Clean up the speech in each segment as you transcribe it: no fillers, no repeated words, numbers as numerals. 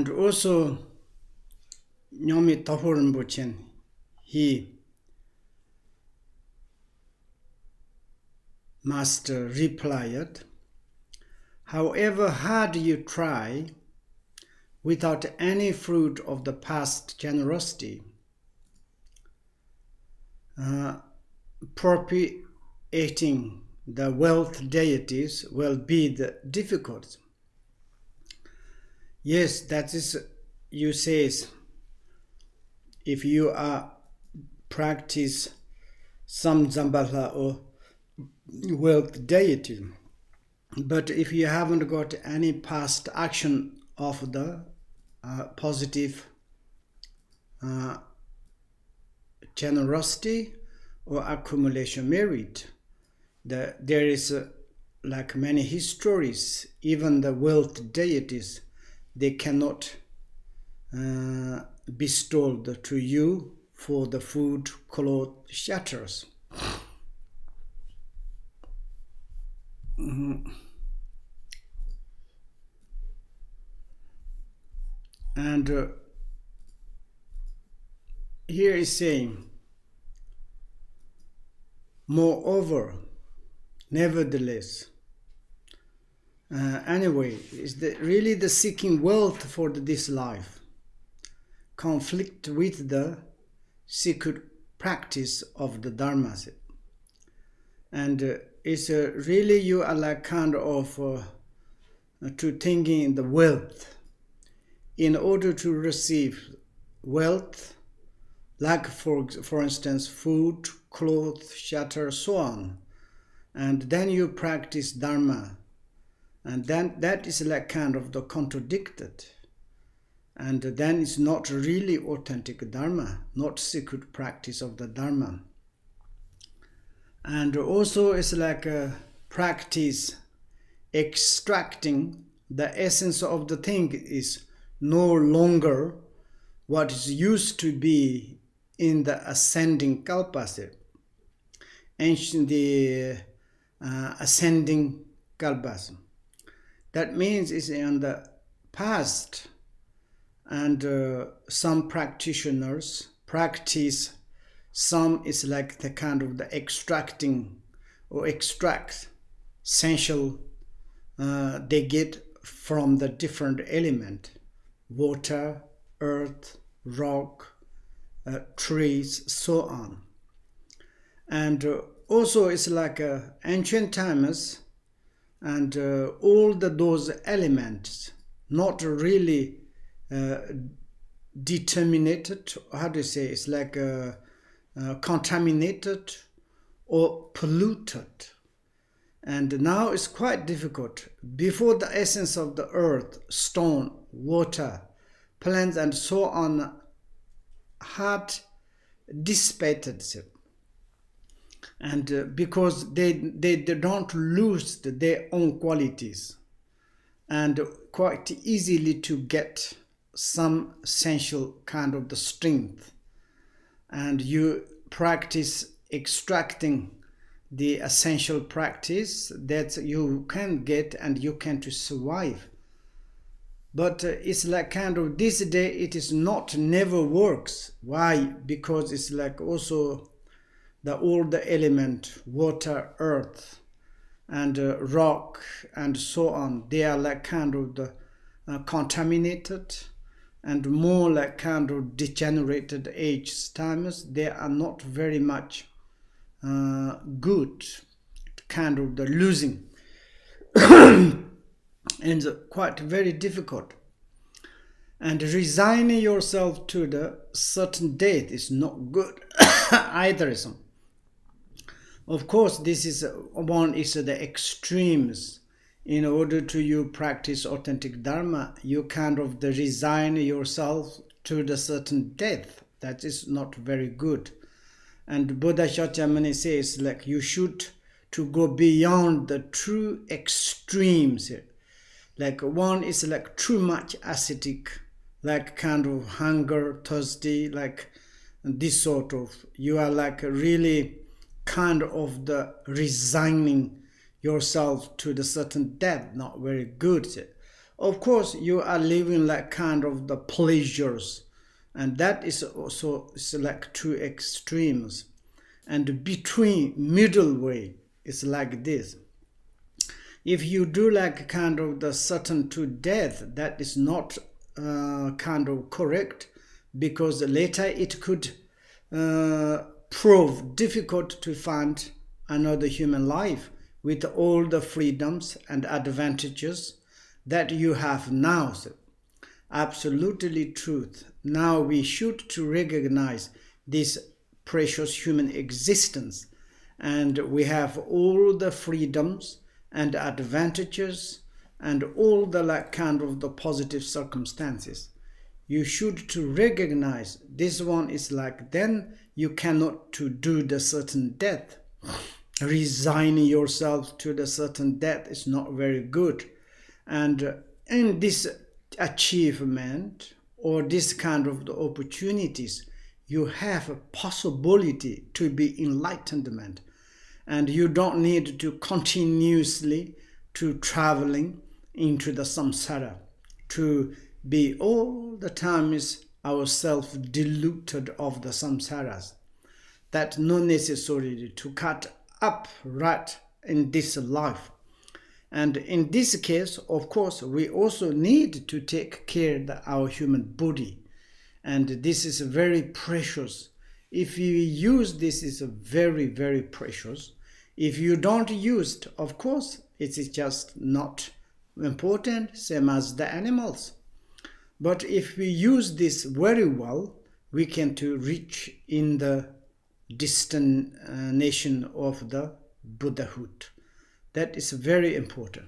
And also, Nyomi Tahor Rinpoche, he master replied, however hard you try, without any fruit of the past generosity, propitiating the wealth deities will be the difficult. Yes, that is, you says, if you are practice some Zambala or wealth deity, but if you haven't got any past action of the positive generosity or accumulation merit, there is like many histories, even the wealth deities, they cannot bestowed to you for the food, clothes, shelters. And here is saying, moreover, nevertheless, anyway, is really the seeking wealth for this life conflict with the secret practice of the Dharma. And it's really you are like kind of to thinking the wealth. In order to receive wealth, like for instance, food, clothes, shelter, so on, and then you practice Dharma, and then that is like kind of the contradicted, and then it's not really authentic Dharma, not secret practice of the Dharma. And also it's like a practice extracting the essence of the thing is no longer what is used to be in the ascending kalpas, ancient the ascending kalpas. That means it's in the past, and some practitioners practice, some is like the kind of the extracting or extract essential they get from the different element, water, earth, rock, trees, so on. And also it's like ancient times, and all those elements not really determinated, how do you say, it's like contaminated or polluted. And now it's quite difficult. Before the essence of the earth, stone, water, plants and so on had dissipated, and because they don't lose their own qualities, and quite easily to get some essential kind of the strength, and you practice extracting the essential practice that you can get and you can to survive. But it's like kind of this day it is not never works. Why? Because it's like also all the element, water, earth, and rock, and so on, they are like kind of the contaminated and more like kind of degenerated age times. They are not very much good, kind of the losing. And quite very difficult. And resigning yourself to the certain death is not good either. Of course, this is one is the extremes. In order to you practice authentic Dharma, you kind of resign yourself to the certain death. That is not very good. And Buddha Shakyamuni says like you should to go beyond the true extremes. Like one is like too much ascetic, like kind of hunger, thirsty, like this sort of, you are like really kind of the resigning yourself to the certain death, not very good. Of course, you are living like kind of the pleasures, and that is also it's like two extremes. And between middle way is like this. If you do like kind of the certain to death, that is not kind of correct, because later it could prove difficult to find another human life with all the freedoms and advantages that you have now. Absolutely truth. Now we should to recognize this precious human existence, and we have all the freedoms and advantages and all the like kind of the positive circumstances. You should to recognize this one is like, then you cannot to do the certain death. Resigning yourself to the certain death is not very good. And in this achievement or this kind of the opportunities, you have a possibility to be enlightenment, and you don't need to continuously to traveling into the samsara, to be all the time is ourself deluded of the samsaras. That not necessarily to cut up right in this life. And in this case, of course, we also need to take care of our human body. And this is very precious. If you use this, is very, very precious. If you don't use it, of course, it is just not important, same as the animals. But if we use this very well, we can to reach in the destination of the Buddhahood. That is very important.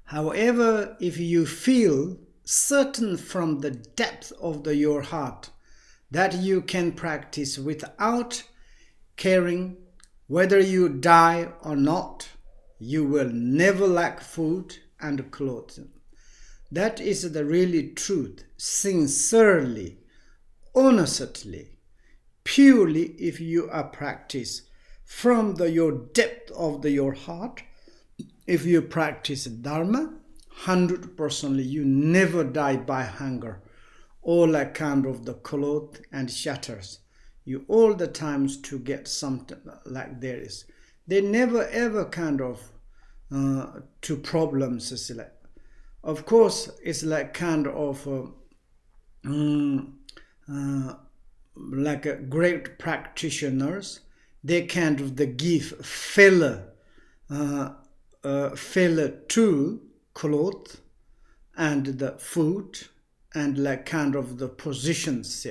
However, if you feel certain from the depth of your heart that you can practice without caring whether you die or not, you will never lack food and clothes. That is the really truth, sincerely, honestly, purely. If you are practice from your depth of your heart, if you practice Dharma, 100% you never die by hunger or like kind of the cloth and shutters. You all the times to get something like there is. They never ever kind of to problems. Of course, it's like kind of like a great practitioners. They kind of give filler to cloth and the food and like kind of the positions,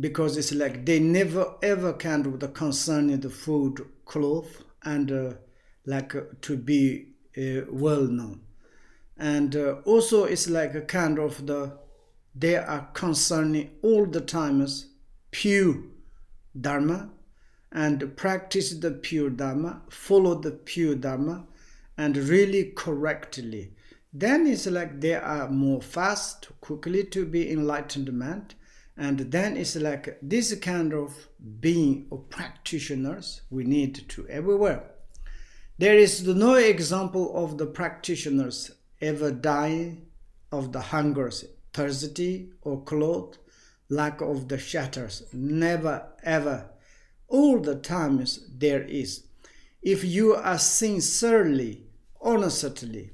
because it's like they never ever kind of the concern in the food, cloth, and to be well known. And also it's like a kind of they are concerning all the times pure Dharma, and practice the pure Dharma, follow the pure Dharma, and really correctly. Then it's like they are more fast, quickly to be enlightenment. And then it's like this kind of being or practitioners we need to everywhere. There is no example of the practitioners ever die of the hungers, thirsty, or clothes, lack of the shutters. Never ever. All the times there is. If you are sincerely, honestly,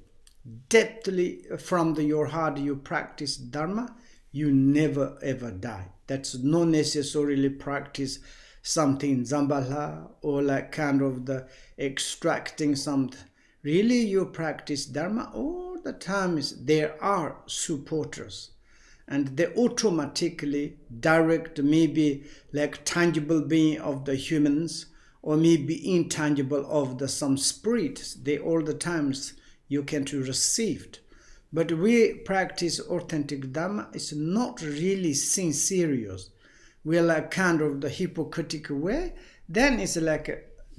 depthly from your heart you practice Dharma, you never ever die. That's not necessarily practice something Zambala or like kind of the extracting something. Really you practice Dharma all the times. There are supporters, and they automatically direct maybe like tangible being of the humans or maybe intangible of the some spirits. They all the times you can to receive it. But we practice authentic Dharma. It's not really sincere. We are like kind of the hypocritical way. Then it's like a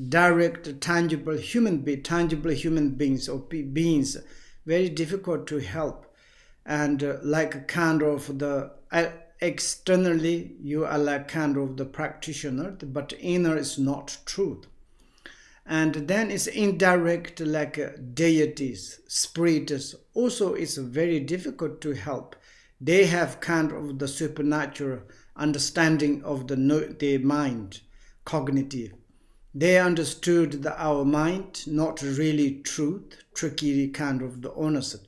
direct, tangible human beings or beings. Very difficult to help. And like kind of the externally you are like kind of the practitioner, but inner is not truth. And then it's indirect, like deities, spirits. Also, it's very difficult to help. They have kind of the supernatural understanding of the mind, cognitive. They understood our mind, not really truth, tricky kind of the honest.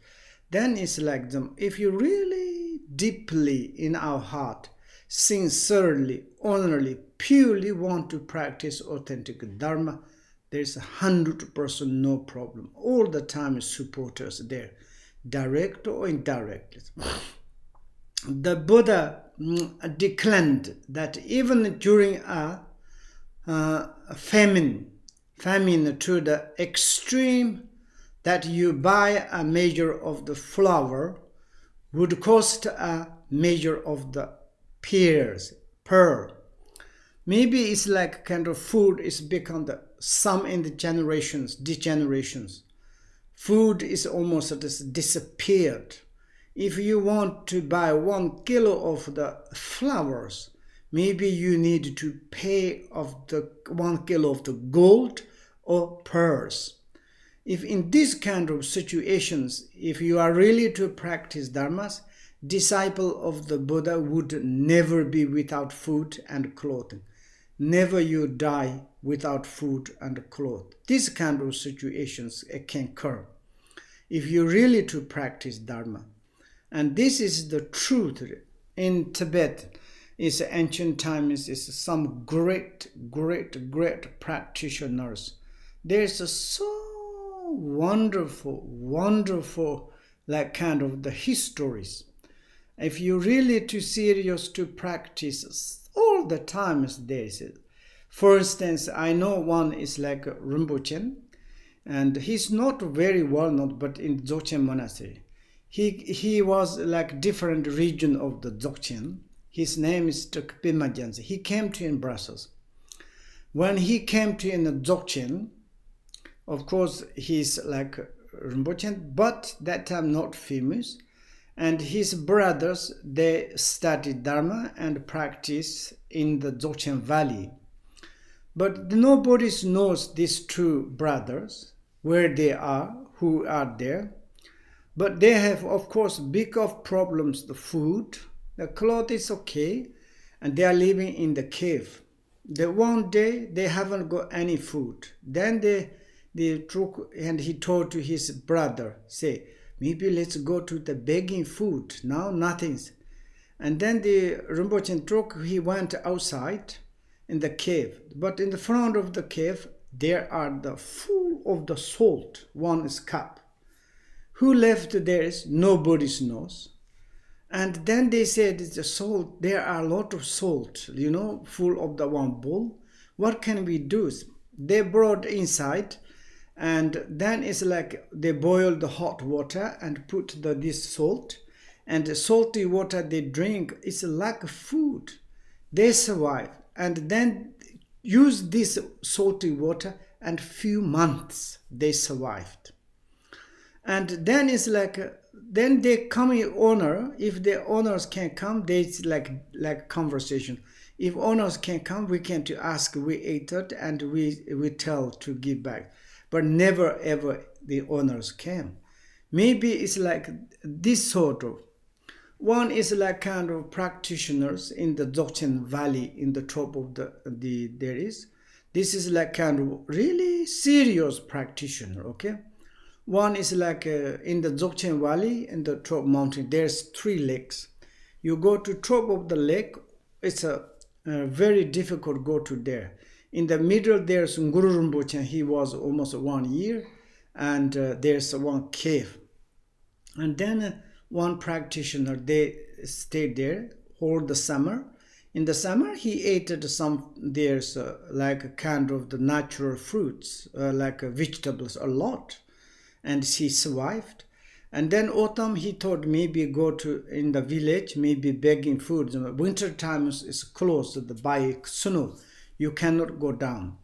Then it's like them. If you really deeply in our heart, sincerely, honorably, purely want to practice authentic Dharma, there's 100% no problem. All the time supporters there, direct or indirectly. The Buddha declared that even during a famine to the extreme, that you buy a measure of the flour would cost a measure of the pearl. Maybe it's like kind of food is become some in the degenerations. Food is almost disappeared. If you want to buy 1 kilo of the flowers, maybe you need to pay of the 1 kilo of the gold or pearls. If in these kind of situations, if you are really to practice dharmas, disciple of the Buddha would never be without food and clothing. Never you die without food and clothes. These kind of situations can occur if you really to practice dharma. And this is the truth. In Tibet, is ancient times, is some great practitioners. There's a so wonderful like kind of the histories. If you really too serious to practice all the times there is. For instance, I know one is like Rinpoche, and he's not very well known, but in Dzogchen monastery. He was like different region of the Dzogchen. His name is Chokyi. He came to in Brussels. When he came to in the Dzogchen, of course, he's like Rinpoche, but that time not famous. And his brothers, they studied Dharma and practice in the Dzogchen Valley. But nobody knows these two brothers, where they are, who are there. But they have, of course, big of problems, the food, the clothes is okay, and they are living in the cave. The one day, they haven't got any food. Then they took, and he told to his brother, say, maybe let's go to the begging food. Now nothing's. And then the Rinpoche took, he went outside in the cave. But in the front of the cave, there are the full of the salt. One is cup. Who left there is nobody knows. And then they said it's the salt. There are a lot of salt, full of the one bowl. What can we do? They brought inside. And then it's like they boil the hot water and put this salt. And the salty water they drink is like food. They survive. And then use this salty water and few months they survived. And then it's like, then they come in honor. If the owners can come, there's like conversation. If owners can come, we can to ask, we ate it and we tell to give back. But never ever the owners came. Maybe it's like this sort of. One is like kind of practitioners in the Dzogchen Valley in the top of there is. This is like kind of really serious practitioner, okay? One is like in the Dzogchen Valley in the top mountain. There's 3 lakes. You go to top of the lake. It's a very difficult go to there. In the middle, there's Guru Rinpoche. He was almost 1 year. And there's one cave. And then one practitioner, they stayed there all the summer. In the summer, he ate there's like a kind of the natural fruits, like vegetables, a lot. And he survived. And then autumn, he thought maybe go to in the village, maybe begging food. Winter time is closed by snow. You cannot go down.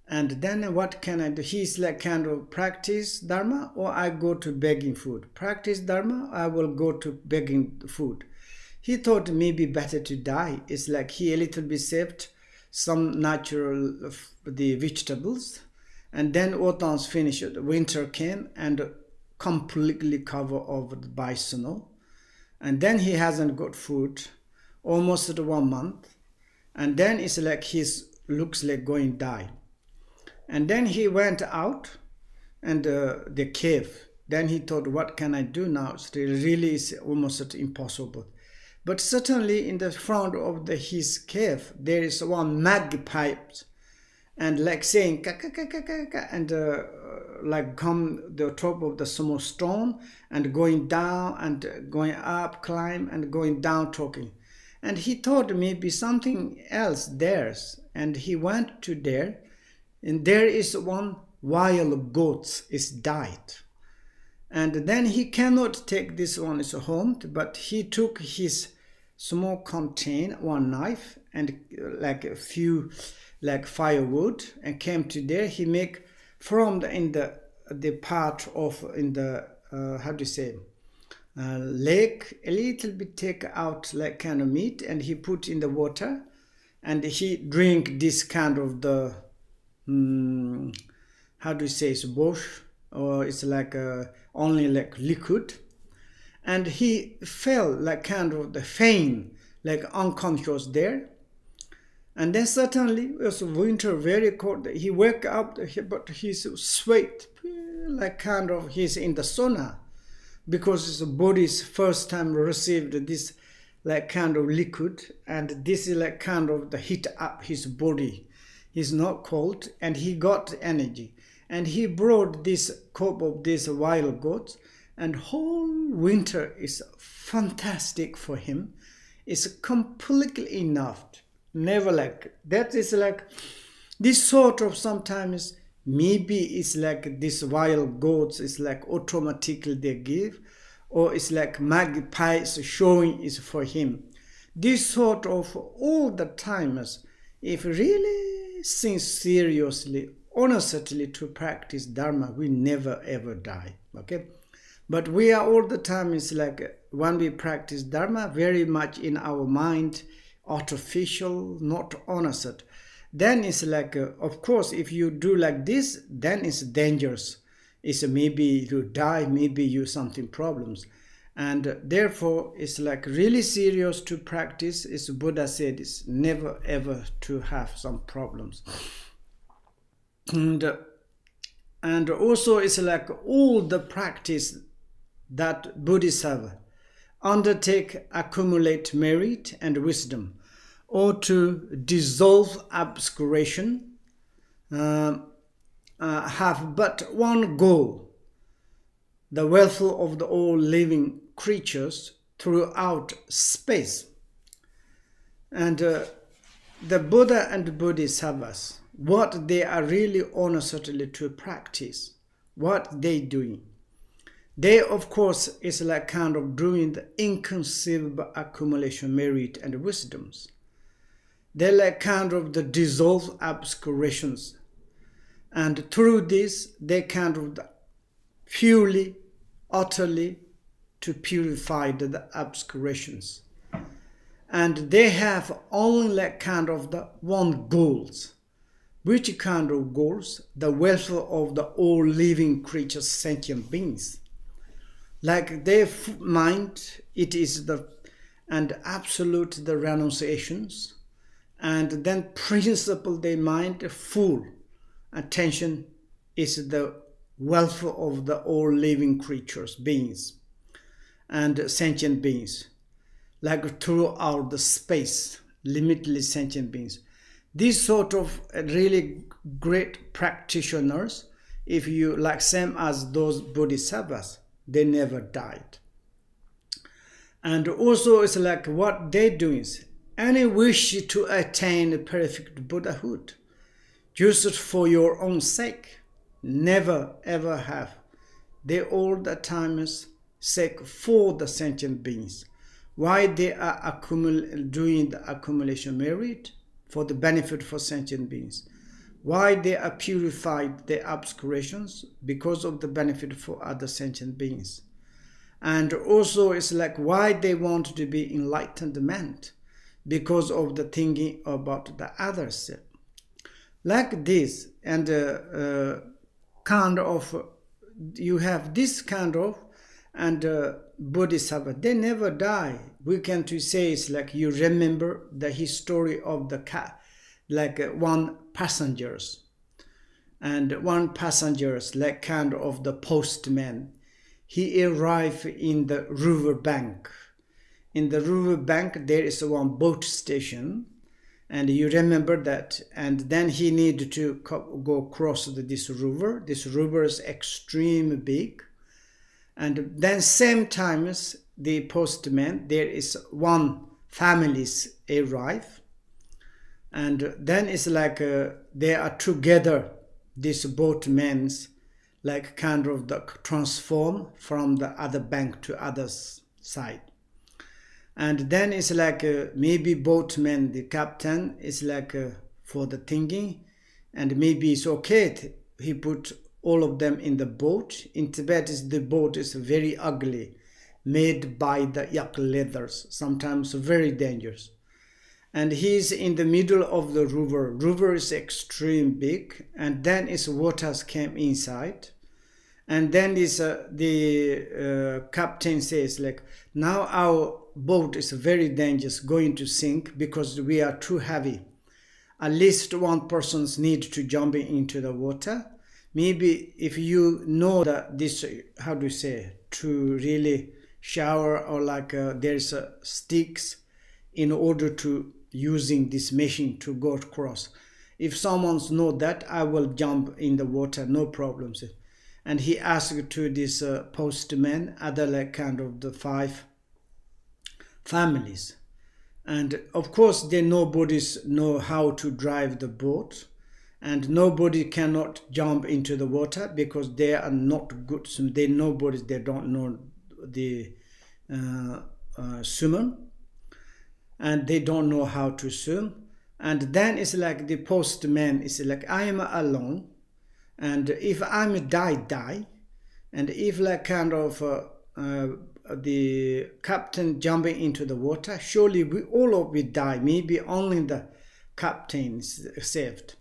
And then what can I do? He's like kind of practice Dharma or I go to begging food. Practice Dharma, I will go to begging food. He thought maybe better to die. It's like he a little bit saved some natural the vegetables And then autumn's finished, winter came and completely covered by snow. And then he hasn't got food almost 1 month. And then it's like his looks like going to die. And then he went out and the cave. Then he thought, what can I do now? It really is almost impossible. But certainly in the front of his cave, there is one magpie, and like saying, and like come the top of the small stone, and going down and going up, climb, and going down talking. And he thought maybe something else there. And he went to there, and there is one wild goat is died. And then he cannot take this one home, but he took his small contain, one knife, and like a few like firewood, and came to there. He make from the part of in the how do you say lake, a little bit take out like kind of meat, and he put in the water, and he drink this kind of the how do you say, it's bush, or it's like only like liquid. And he fell like kind of the faint, like unconscious there. And then suddenly it was winter, very cold. He woke up, but he's sweat, like kind of he's in the sauna, because his body's first time received this like kind of liquid, and this is like kind of the heat up his body. He's not cold, and he got energy. And he brought this cup of this wild goats, and whole winter is fantastic for him. It's completely enough. Never like that. Is like this sort of sometimes maybe it's like this wild goats is like automatically they give, or it's like magpies showing is for him. This sort of all the times, if really think seriously, honestly to practice Dharma, we never ever die. Okay. But we are all the time, it's like when we practice Dharma, very much in our mind, artificial, not honest. Then it's like, of course, if you do like this, then it's dangerous. It's maybe you die, maybe you something problems. And therefore, it's like really serious to practice. It's Buddha said, it's never ever to have some problems. And also it's like all the practice that Bodhisattva undertake, accumulate merit and wisdom, or to dissolve obscuration, have but one goal, the welfare of all living creatures throughout space. And the Buddha and Bodhisattvas, what they are really honestly to practice, what they doing. They, of course, is like kind of doing the inconceivable accumulation merit and wisdoms. They like kind of the dissolve obscurations. And through this, they kind of purely, utterly to purify the obscurations. And they have only like kind of the one goals. Which kind of goals? The welfare of the all living creatures, sentient beings. Like their mind, it is the and absolute the renunciations, and then principle their mind full attention is the welfare of the all living creatures, beings, and sentient beings, like throughout the space, limitless sentient beings. These sort of really great practitioners, if you like same as those bodhisattvas, they never died. And also it's like what they do is, any wish to attain perfect Buddhahood, just for your own sake, never ever have. They all the time is sake for the sentient beings. Why they are doing the accumulation merit? For the benefit for sentient beings. Why they are purified their obscurations? Because of the benefit for other sentient beings. And also it's like why they want to be enlightenment? Because of the thinking about the others. Like this, and kind of, you have this kind of, and Bodhisattva, they never die. We can to say it's like you remember the history of the cat, like one passengers. And one passengers, like kind of the postman, he arrived in the river bank. In the river bank, there is one boat station, and you remember that. And then he needed to go across this river. This river is extremely big. And then same times, the postman, there is one families arrive. And then it's like they are together, these boatmen's, like kind of the transform from the other bank to other side. And then it's like maybe boatman, the captain, is like for the thinking, and maybe it's okay. He put all of them in the boat. In Tibet, the boat is very ugly, made by the yak leathers, sometimes very dangerous. And he's in the middle of the river. River is extremely big, and then its waters came inside. And then the captain says, like, now our boat is very dangerous, going to sink because we are too heavy. At least one person needs to jump into the water. Maybe if you know that this, how do you say, to really shower, or like there's sticks in order to using this machine to go across. If someone's know that, I will jump in the water, no problems. And he asked to this postman, other like kind of the 5 families. And of course, nobody's know how to drive the boat, and nobody cannot jump into the water because they are not good. So they don't know the swimmer, and they don't know how to swim. And then it's like the postman is like, I am alone. And if I'm die, and if like kind of the captain jumping into the water, surely we all of we die. Maybe only the captain is saved.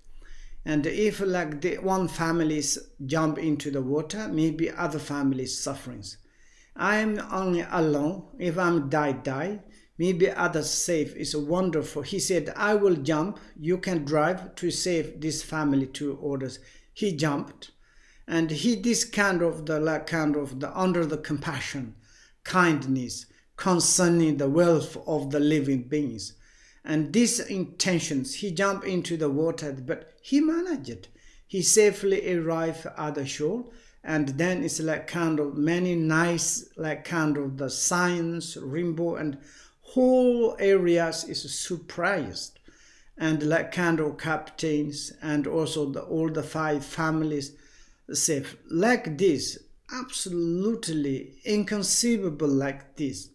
And if like the one families jump into the water, maybe other families sufferings. I am only alone. If I'm die, maybe others safe. Is wonderful. He said, I will jump. You can drive to save this family to orders. He jumped, and he this kind of the under the compassion, kindness, concerning the wealth of the living beings, and these intentions. He jumped into the water, but he managed it. He safely arrived at the shore, and then it's like kind of many nice like kind of the signs, rainbow, and whole areas is surprised. And like kind of captains, and also all the 5 families safe. Like this, absolutely inconceivable like this.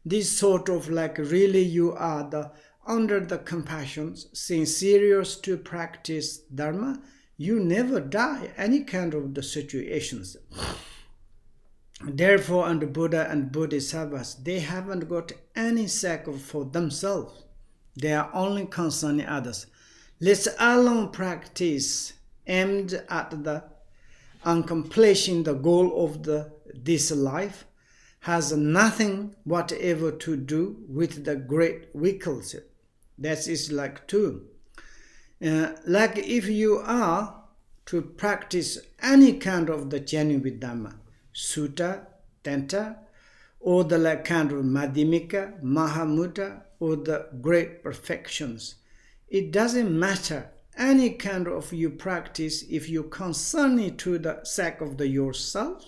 This sort of like really you are the under the compassion, sincere to practice Dharma, you never die any kind of the situations. Therefore, under Buddha and Bodhisattvas, they haven't got any cycle for themselves. They are only concerning others. Let's alone practice aimed at the accomplishing the goal of this life has nothing whatever to do with the great vehicles. That is like two. Like if you are to practice any kind of the genuine Dhamma, Sutta, Tenta, or the like kind of Madhyamika, Mahamudra, or the great perfections. It doesn't matter any kind of you practice, if you concern it to the sake of the yourself,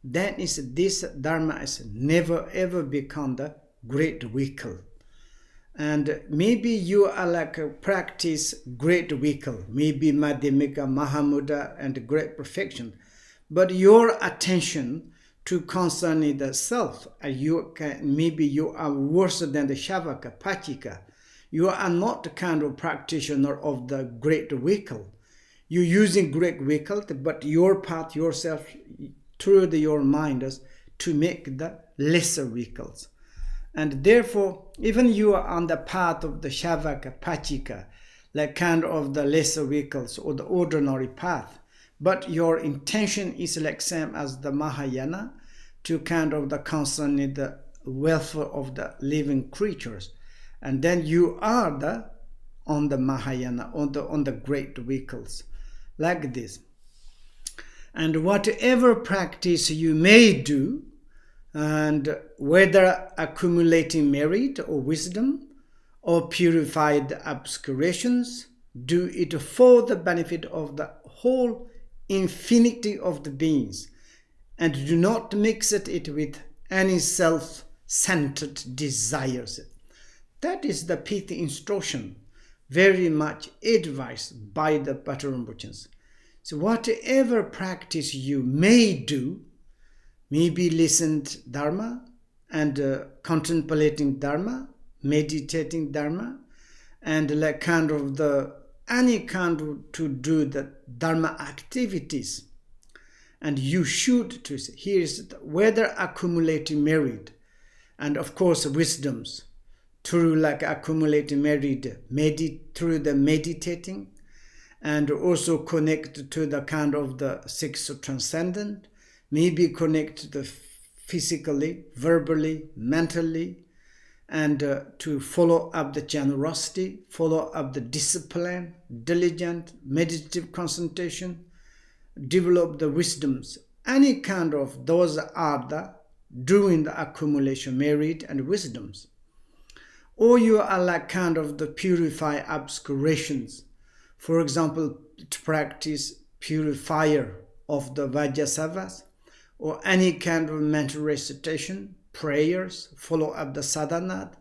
then is this Dharma is never ever become the great vehicle. And maybe you are like a practice great vehicle, maybe Madhyamika, Mahamudra, and great perfection, but your attention to concerning the self, maybe you are worse than the Shavaka, Pachika. You are not the kind of practitioner of the great vehicle. You're using great vehicle, but your path yourself through your mind is to make the lesser vehicles. And therefore, even you are on the path of the Shavaka, Pachika, like kind of the lesser vehicles or the ordinary path, but your intention is like same as the Mahayana, to kind of the concerning the welfare of the living creatures, and then you are the on the Mahayana, on the great vehicles, like this. And whatever practice you may do, and whether accumulating merit or wisdom or purified obscurations, do it for the benefit of the whole infinity of the beings, and do not mix it with any self-centered desires. That is the pithy instruction, very much advised by the Patrul Rinpoche. So whatever practice you may do, maybe listened Dharma and contemplating Dharma, meditating Dharma, and like kind of the any kind of to do the Dharma activities. And you should to say, here is whether accumulating merit, and of course wisdoms, through like accumulating merit, through the meditating, and also connect to the kind of the six transcendent, maybe connect to the physically, verbally, mentally, and to follow up the generosity, follow up the discipline, diligent, meditative concentration, develop the wisdoms. Any kind of those are the doing the accumulation merit and wisdoms. Or you are like kind of the purify obscurations. For example, to practice purifier of the Vajrasavas, or any kind of mental recitation, prayers, follow up the sadhana,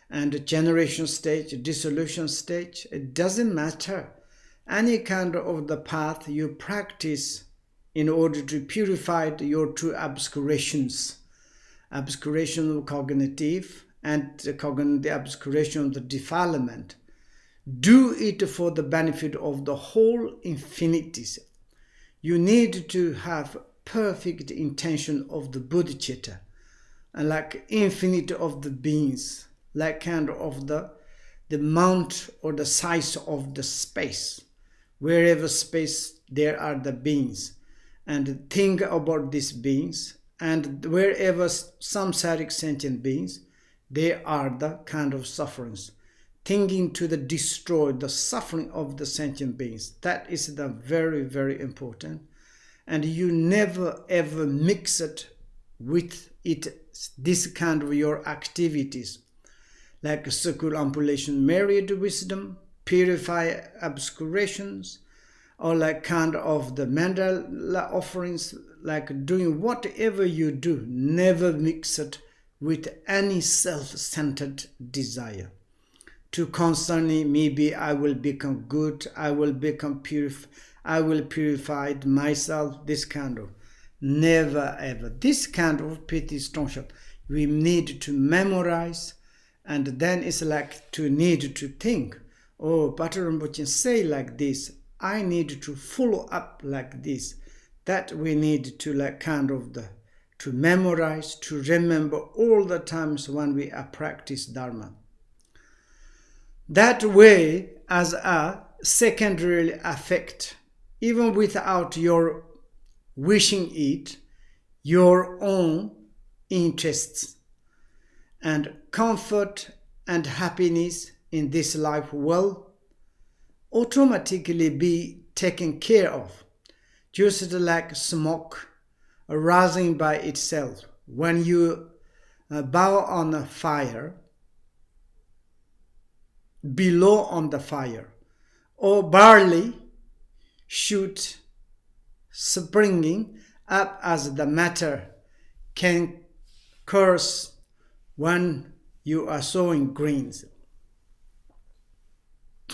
and generation stage, dissolution stage, it doesn't matter. Any kind of the path you practice in order to purify your two obscurations, obscuration of cognitive and the obscuration of the defilement. Do it for the benefit of the whole infinities. You need to have perfect intention of the bodhicitta, and like infinite of the beings, like kind of the amount or the size of the space. Wherever space there are the beings, and think about these beings, and wherever samsaric sentient beings, they are the kind of sufferings. Thinking to the destroy the suffering of the sentient beings. That is the very, very important. And you never ever mix it with this kind of your activities, like circumambulation, merit wisdom, purify obscurations, or like kind of the Mandala offerings, like doing whatever you do, never mix it with any self-centered desire. To concerning maybe I will become good, I will become I will purify myself, this kind of. Never ever. This kind of pity strongship we need to memorize, and then it's like to need to think, oh, Patrul Rinpoche say like this, I need to follow up like this. That we need to like kind of to memorize, to remember all the times when we are practice Dharma. That way, as a secondary effect, even without your wishing it, your own interests and comfort and happiness in this life will automatically be taken care of, just like smoke rising by itself. When you bow on a fire, below on the fire, or barley shoot springing up as the matter can curse when you are sowing greens.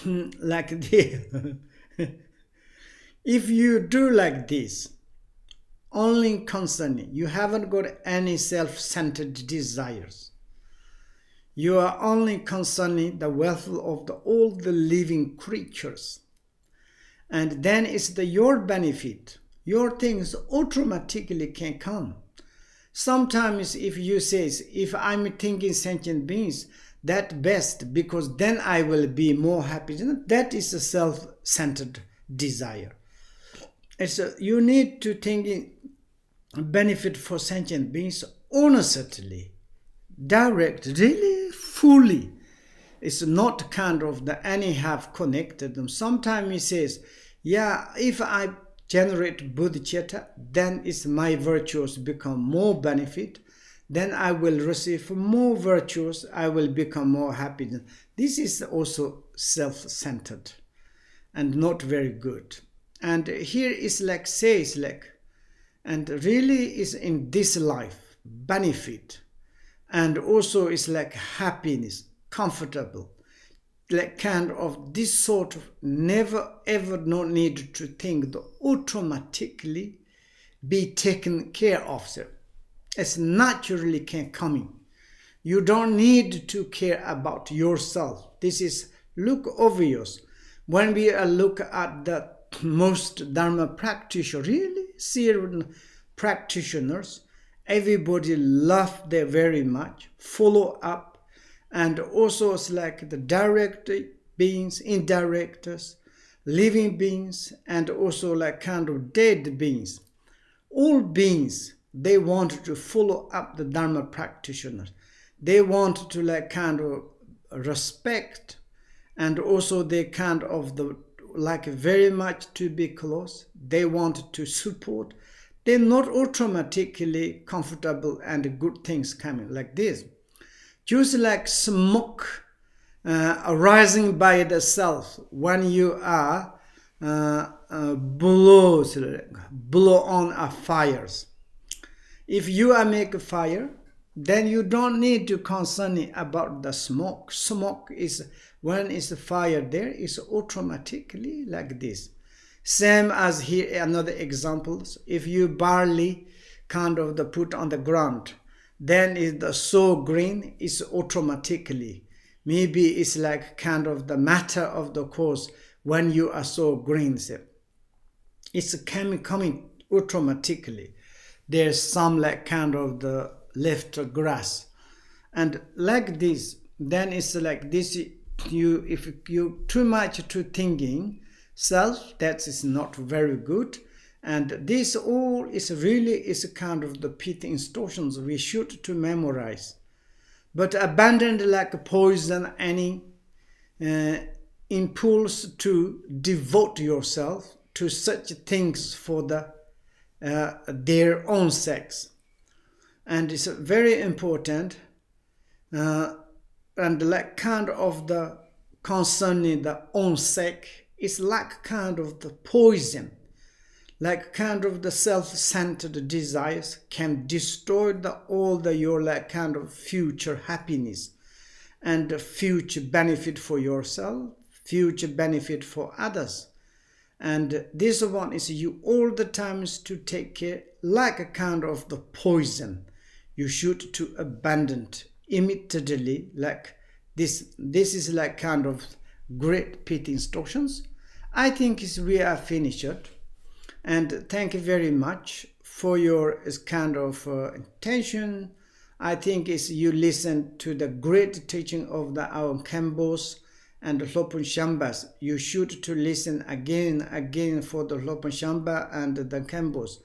Like this. If you do like this, only concerning, you haven't got any self-centered desires. You are only concerning the welfare of all the living creatures. And then it's your benefit. Your things automatically can come. Sometimes if you say, if I'm thinking sentient beings, that best, because then I will be more happy. That is a self-centered desire. you need to think benefit for sentient beings honestly, direct, really, fully. It's not kind of the any have connected them. Sometimes he says, yeah, if I generate bodhicitta, then it's my virtues become more benefit, then I will receive more virtues, I will become more happy. This is also self-centered and not very good. And here is like says like, and really is in this life benefit, and also is like happiness, comfortable, like kind of this sort of never ever no need to think that automatically be taken care of. So it's naturally can coming. You don't need to care about yourself. This is look obvious. When we look at the most Dharma practitioners, really serious practitioners, everybody love them very much, follow up, and also it's like the direct beings, indirectors, living beings, and also like kind of dead beings. All beings, they want to follow up the Dharma practitioners. They want to like kind of respect, and also they kind of the like very much to be close. They want to support. They're not automatically comfortable and good things coming like this. Just like smoke arising by the self when you are blow on a fires. If you are make a fire, then you don't need to concern about the smoke. Smoke is when is the fire there is automatically like this. Same as here another example. If you barley kind of the put on the ground, then is the so green is automatically. Maybe it's like kind of the matter of the cause when you are so green. It's coming automatically. There's some like kind of the left grass, and like this, then it's like this. If you too much to thinking self, that is not very good. And this all is really is a kind of the pit instructions we should to memorize. But abandoned like poison any impulse to devote yourself to such things for the their own sex. And it's very important and like kind of the concerning the own sex is like kind of the poison, like kind of the self-centered desires can destroy all the your like kind of future happiness and the future benefit for yourself, future benefit for others. And this one is you all the times to take care like a kind of the poison. You should to abandon immediately like this. This is like kind of great pit instructions. I think we are finished. And thank you very much for your kind of attention. I think you listen to the great teaching of our Kambos and the Lopun Shambas. You should to listen again for the Lopun Shamba and the Kambos,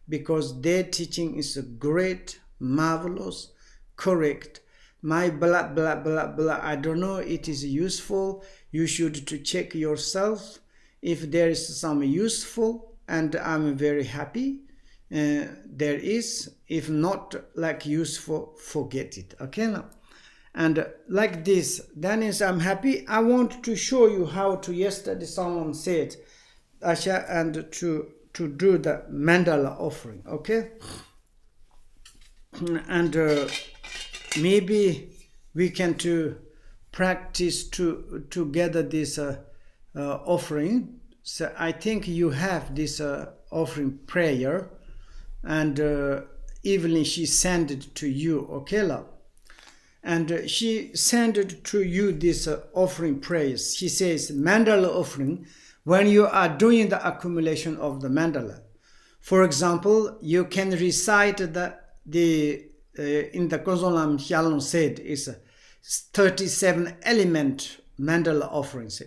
because their teaching is great, marvelous, correct. My blah blah blah blah, I don't know it is useful. You should to check yourself if there is some useful, and I'm very happy there is. If not like useful, forget it. Okay now. And like this, then is I'm happy. I want to show you how to, yesterday someone said Asha, and to do the mandala offering. Okay, and maybe we can to practice to gather this offering. So I think you have this offering prayer, and Evelyn, she sent it to you, okay, love? And she sent it to you this offering prayers. She says mandala offering, when you are doing the accumulation of the mandala. For example, you can recite in the Gonzolam Hyalon said is 37 element mandala offerings.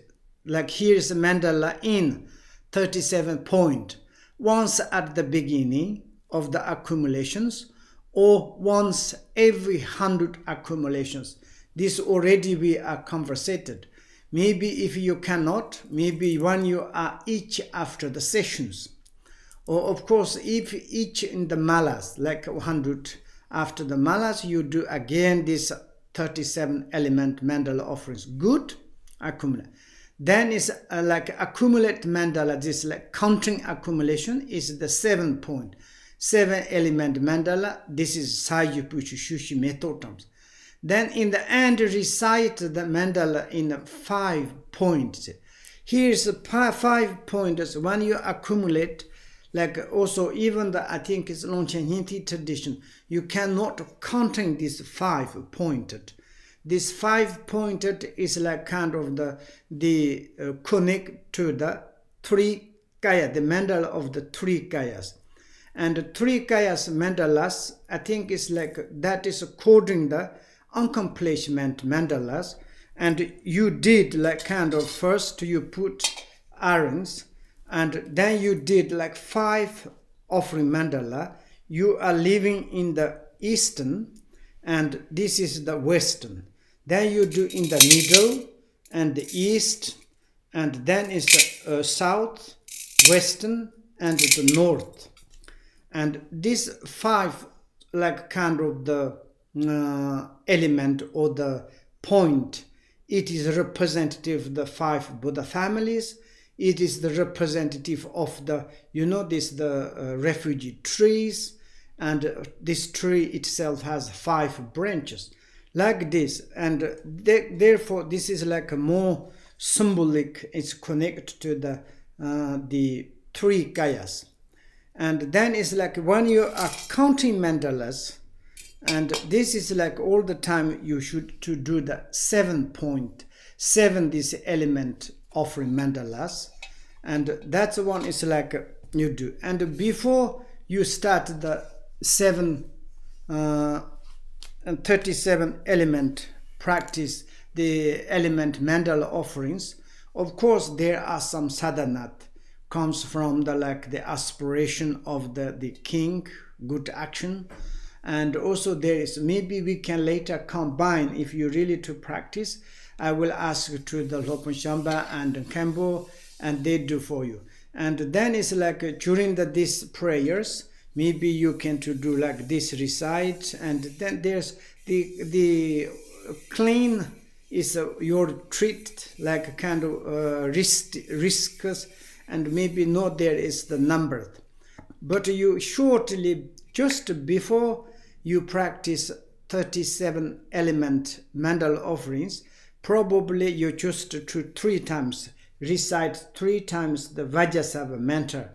Like here is a mandala in 37 point. once at the beginning of the accumulations or once every 100 accumulations. This already we are conversated. Maybe if you cannot, maybe when you are each after the sessions. Or of course, if each in the malas, like 100 after the malas, you do again this 37 element mandala offerings. Good, accumulate. Then is like accumulate mandala, this like counting accumulation is the 7 point. 7 element mandala, this is Sayu Puchu Shushi method terms. Then in the end, recite the mandala in 5 points. Here's 5 pointers. When you accumulate, like also even the, I think it's Longchen Hinti tradition, you cannot counting this 5 pointed. This 5 pointed is like kind of the connect to the 3 kaya, the mandala of the 3 kayas. And the 3 kayas mandalas, I think is like, that is according the accomplishment mandalas. And you did like kind of first you put irons, and then you did like 5 offering mandala. You are living in the eastern, and this is the western. Then you do in the middle and the east, and then is the south, western, and the north. And these 5 like kind of the element or the point, it is representative of the 5 Buddha families. It is the representative of the, the refugee trees, and this tree itself has 5 branches like this. And therefore this is like a more symbolic, it's connected to the 3 kayas. And then it's like when you are counting mandalas, and this is like all the time you should to do the 7.7 this element offering mandalas, and that's the one is like you do. And before you start the 37 element practice, the element mandala offerings, of course there are some sadhanat comes from the aspiration of the king, good action. And also there is, maybe we can later combine, if you really to practice, I will ask to the Lopon Shamba and Kembo, and they do for you. And then it's like during these prayers, maybe you can to do like this recite, and then there's the clean is your treat, like a kind of risks, and maybe not there is the number. But you shortly, just before you practice 37 element mandala offerings, probably you just to 3 times, recite 3 times the Vajrasattva mantra.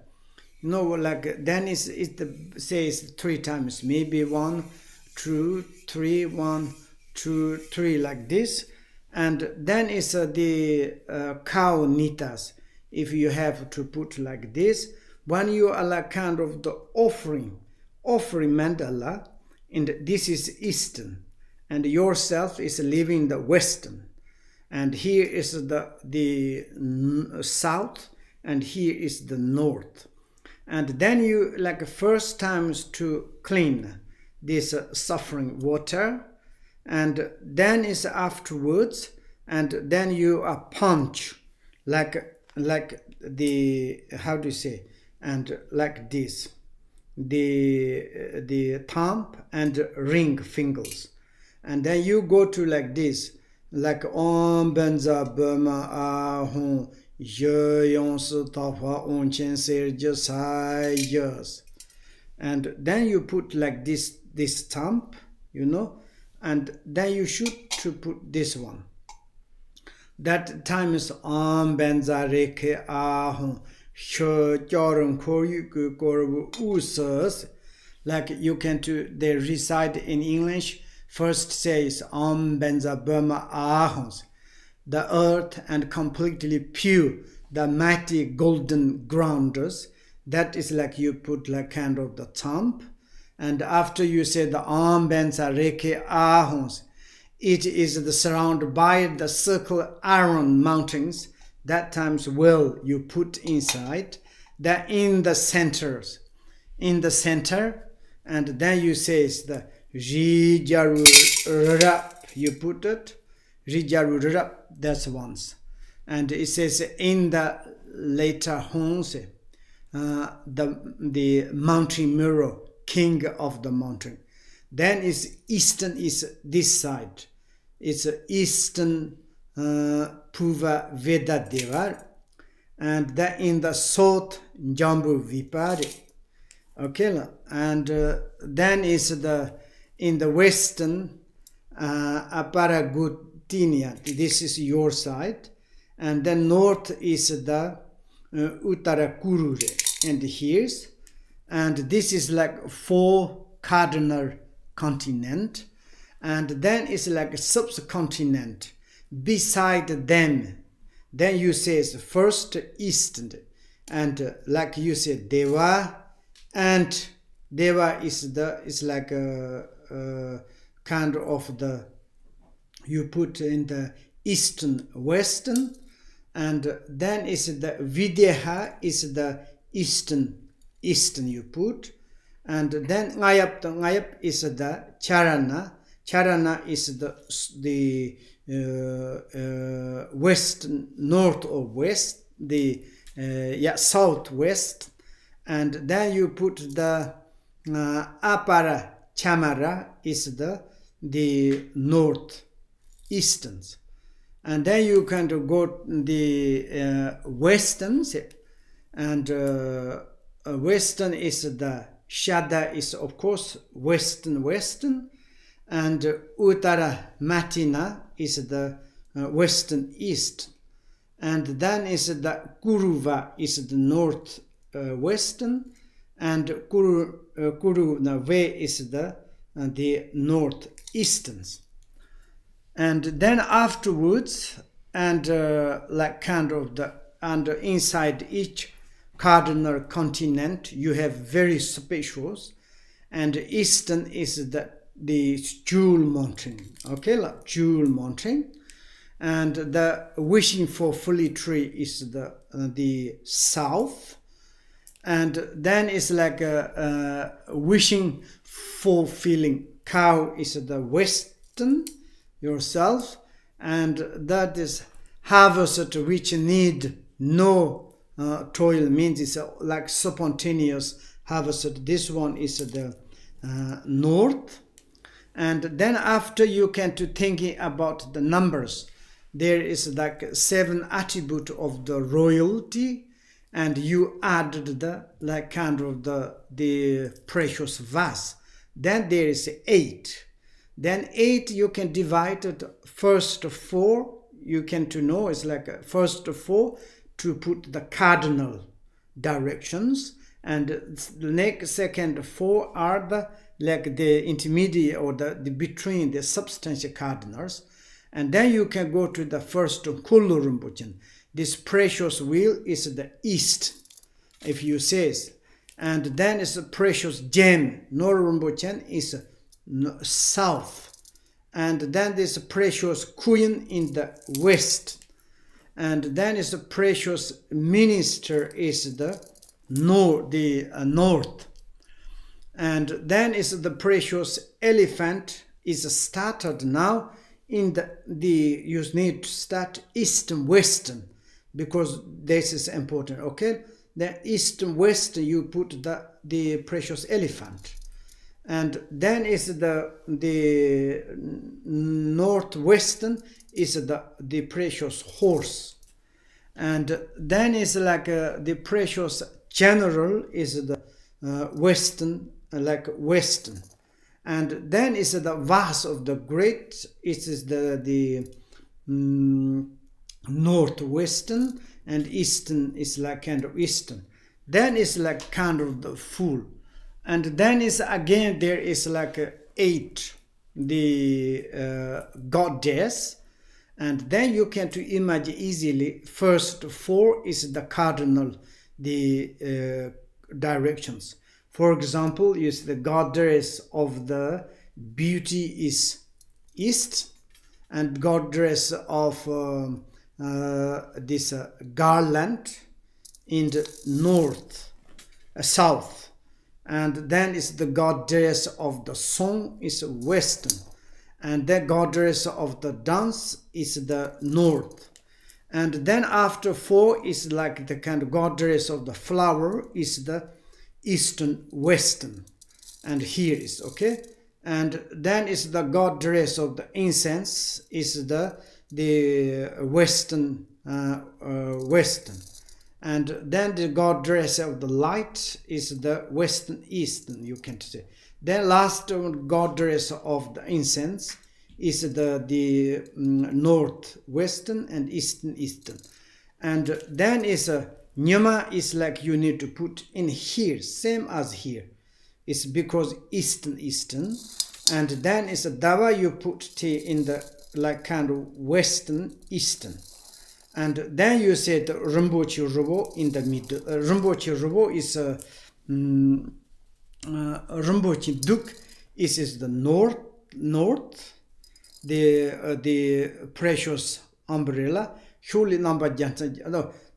Then it says 3 times, maybe 1, 2, 3, 1, 2, 3, like this. And then it's the cow nitas. If you have to put like this, when you are like kind of the offering mandala, and this is eastern, and yourself is living the western, and here is the south, and here is the north. And then you like first times to clean this suffering water, and then is afterwards, and then you punch like the, how do you say, and like this, the thumb and ring fingers, and then you go to like this, like Om Benza Burma Ahon Je Yons Tafa Onchen Serja Sai Yes, and then you put like this thumb, and then you should to put this one. That time is Om Benza Reke Ahon like you can do, they recite in English. First says Om Benza Burma Ahons, the earth and completely pure, the mighty golden grounders. That is like you put like kind of the thumb, and after you say the Om Benza Reke Ahons, it is surrounded by the circle iron mountains. That times will you put inside, That in the centers, and then you say the Rijaru Rap, you put it, Rijaru Rap, that's once. And it says in the later horns, the mountain mirror, king of the mountain. Then is eastern is this side. It's eastern Puva Veda Deva, and then in the south Jambu Vipari. Okay, and then is in the western Aparagutinia. This is your side, and then north is the Uttarakurure, and here's, and this is like 4 cardinal continent, and then it's like a subcontinent beside them. Then you say first eastern, and like you said Deva, and Deva is like a kind of the, you put in the eastern western, and then is the Videha is the eastern you put, and then Ngayap is the Charana is the west, north or west, the southwest, and then you put the Apara Chamara is the north easterns, and then you can go the westerns, and western is the Shada is of course western, and Uttara Matina is the western east, and then is the Kuruva is the north western, and Kurunave is the northeasterns. And then afterwards, and like kind of the, and inside each cardinal continent you have very specials, and eastern is the Jewel Mountain, okay, like Jewel Mountain, and the wishing for fully tree is the south, and then it's like a wishing fulfilling cow is the western yourself, and that is harvest which need no toil, means it's like spontaneous harvest. This one is the north. And then after you can to thinking about the numbers, there is like 7 attribute of the royalty, and you added the like kind of the precious vase. Then there is 8. Then 8 you can divide it first 4. You can to know it's like first 4 to put the cardinal directions, and the next second 4 are the like the intermediate or the between the substantial cardinals, and then you can go to the first Kullu Rinpoche. This precious wheel is the east, if you says, and then it's a precious gem Nor Rinpoche is south, and then there's a precious queen in the west, and then is a precious minister is the north, and then is the precious elephant is started now in the you need to start eastern western, because this is important, okay. The eastern western you put the precious elephant, and then is the northwestern is the precious horse, and then is like the precious general is the western, like western, and then is the vase of the great, it is the northwestern, and eastern is like kind of eastern. Then is like kind of the full, and then is again there is like 8 the goddess, and then you can to imagine easily first 4 is the cardinal the directions. For example, is the goddess of the beauty is east, and goddess of this garland in the north, south, and then is the goddess of the song is western, and the goddess of the dance is the north, and then after 4 is like the kind of goddess of the flower is the eastern western, and here is okay, and then is the goddess of the incense is the western western, and then the goddess of the light is the western eastern, you can say. Then last goddess of the incense is the north western and eastern eastern, and then is a Nyama is like you need to put in here, same as here. It's because eastern eastern, and then is a Dava you put T in the like kind of western eastern, and then you say the Rinpoche Robo in the middle. Rinpoche Robo is a Rinpoche Duk is the north, the precious umbrella. Surely number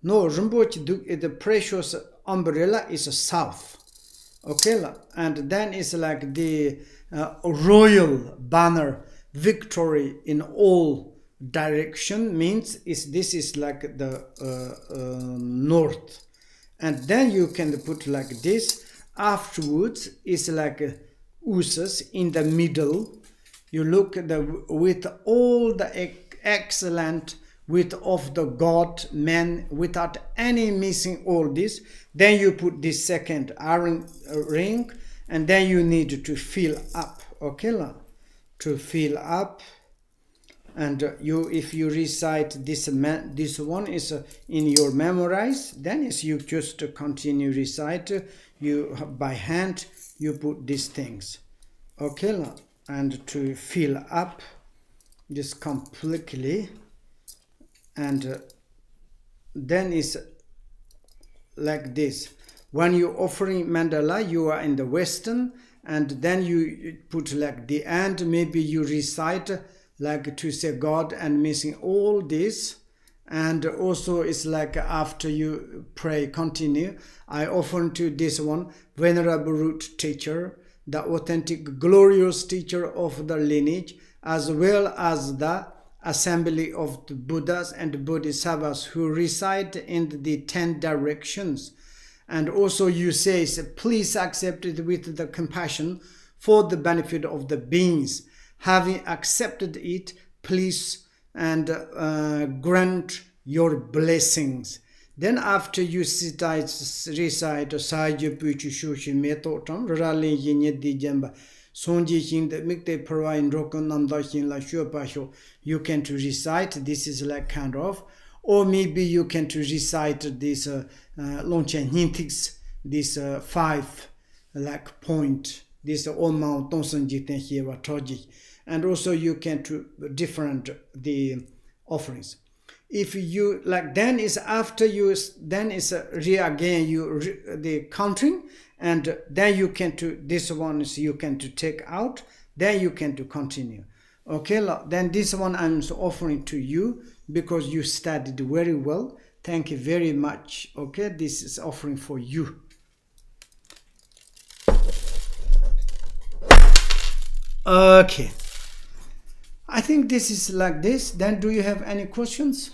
no Rinpoche Duk the precious umbrella is south. Okay, and then it's like the royal banner victory in all direction means this is like the north, and then you can put like this. Afterwards is like Usas in the middle. You look at with all the excellent with of the God man without any missing all this. Then you put this second iron ring, and then you need to fill up. Okay, to fill up, and you if you recite this one is in your memorize, then is you just continue recite. You by hand you put these things. Okay, and to fill up this completely, and then is like this. When you're offering mandala, you are in the western, and then you put like the end, maybe you recite like to say God and missing all this, and also it's like after you pray continue. I offer to this one venerable root teacher, the authentic glorious teacher of the lineage, as well as the assembly of the Buddhas and Bodhisattvas who reside in the 10 directions. And also you say, please accept it with the compassion for the benefit of the beings. Having accepted it, please and grant your blessings. Then after you recite Sahaja Puchu Shushi Metotam, Rally Yin Di Jamba, Sonji Shin the Mikte Para in Rokon Namdashin La Shupasho, you can to recite, this is like kind of, or maybe you can to recite this Longchen Hintix, this 5 like point, this Oma Tonson Jiten here Toji, and also you can to different the offerings. If you like, then is after you, then is again you the counting, and then you can to this one is you can to take out, then you can to continue. Okay, then this one I'm offering to you because you studied very well. Thank you very much. Okay, this is offering for you. Okay, I think this is like this. Then do you have any questions?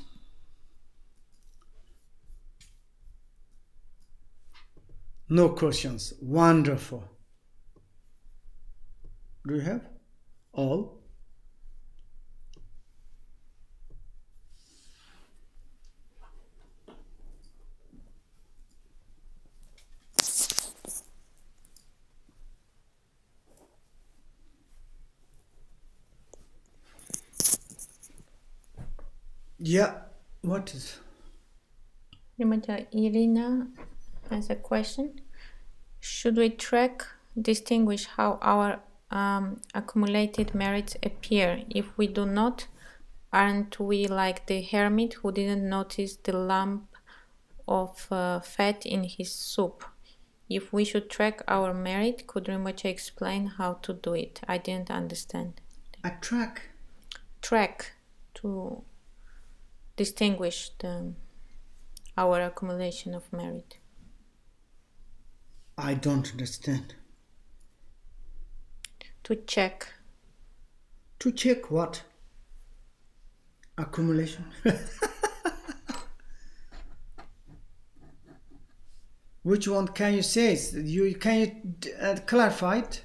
No questions. Wonderful. Do you have all? Yeah, what is? Irina has a question. Should we distinguish how our accumulated merits appear? If we do not, aren't we like the hermit who didn't notice the lump of fat in his soup? If we should track our merit, could Rinpoche explain how to do it? I didn't understand. Track to distinguish the our accumulation of merit? I don't understand. To check. To check what? Accumulation? Which one can you say? Can you clarify it?